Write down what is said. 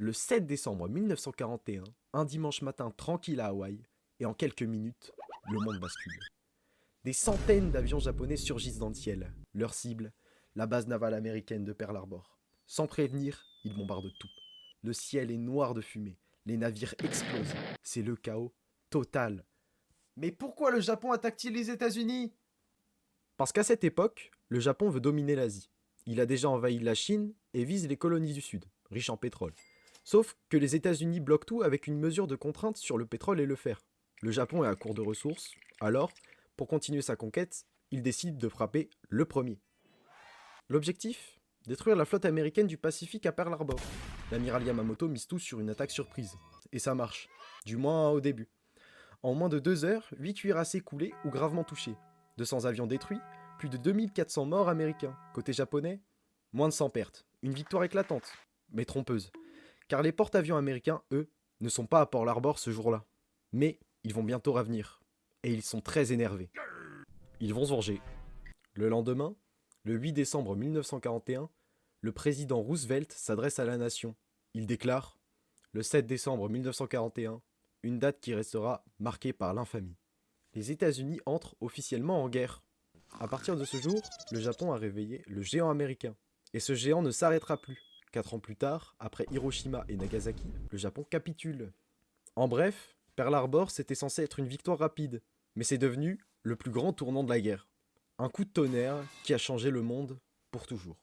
Le 7 décembre 1941, un dimanche matin tranquille à Hawaï, et en quelques minutes, le monde bascule. Des centaines d'avions japonais surgissent dans le ciel. Leur cible, la base navale américaine de Pearl Harbor. Sans prévenir, ils bombardent tout. Le ciel est noir de fumée. Les navires explosent. C'est le chaos total. Mais pourquoi le Japon attaque-t-il les États-Unis? Parce qu'à cette époque, le Japon veut dominer l'Asie. Il a déjà envahi la Chine et vise les colonies du Sud, riches en pétrole. Sauf que les États-Unis bloquent tout avec une mesure de contrainte sur le pétrole et le fer. Le Japon est à court de ressources, alors, pour continuer sa conquête, il décide de frapper le premier. L'objectif? Détruire la flotte américaine du Pacifique à Pearl Harbor. L'amiral Yamamoto mise tout sur une attaque surprise. Et ça marche. Du moins au début. En moins de 2 heures, 8 cuirassés coulés ou gravement touchés. 200 avions détruits, plus de 2400 morts américains. Côté japonais, moins de 100 pertes. Une victoire éclatante, mais trompeuse. Car les porte-avions américains, eux, ne sont pas à Pearl Harbor ce jour-là. Mais ils vont bientôt revenir. Et ils sont très énervés. Ils vont se venger. Le lendemain, le 8 décembre 1941, le président Roosevelt s'adresse à la nation. Il déclare le 7 décembre 1941, une date qui restera marquée par l'infamie. Les États-Unis entrent officiellement en guerre. À partir de ce jour, le Japon a réveillé le géant américain. Et ce géant ne s'arrêtera plus. 4 ans plus tard, après Hiroshima et Nagasaki, le Japon capitule. En bref, Pearl Harbor c'était censé être une victoire rapide, mais c'est devenu le plus grand tournant de la guerre. Un coup de tonnerre qui a changé le monde pour toujours.